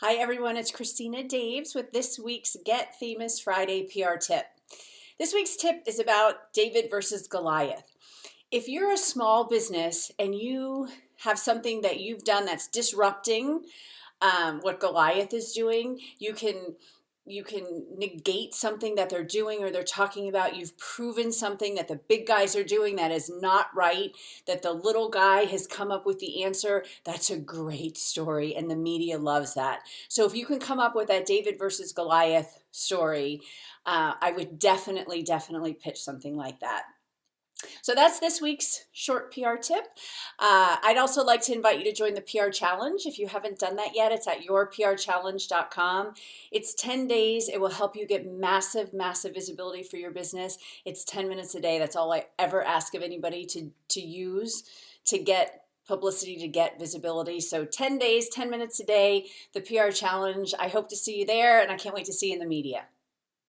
Hi everyone, it's Christina Daves with this week's Get Famous Friday PR tip. This week's tip is about David versus Goliath. If you're a small business and you have something that you've done that's disrupting what Goliath is doing, you can negate something that they're doing or they're talking about. You've proven something that the big guys are doing that is not right, that the little guy has come up with the answer. That's a great story, and the media loves that. So if you can come up with that David versus Goliath story, I would definitely pitch something like that. So that's this week's short PR tip. I'd also like to invite you to join the PR Challenge. If you haven't done that yet, it's at yourprchallenge.com. It's 10 days. It will help you get massive visibility for your business. It's 10 minutes a day. That's all I ever ask of anybody to use to get publicity, to get visibility. So 10 days, 10 minutes a day, the PR Challenge. I hope to see you there, and I can't wait to see you in the media.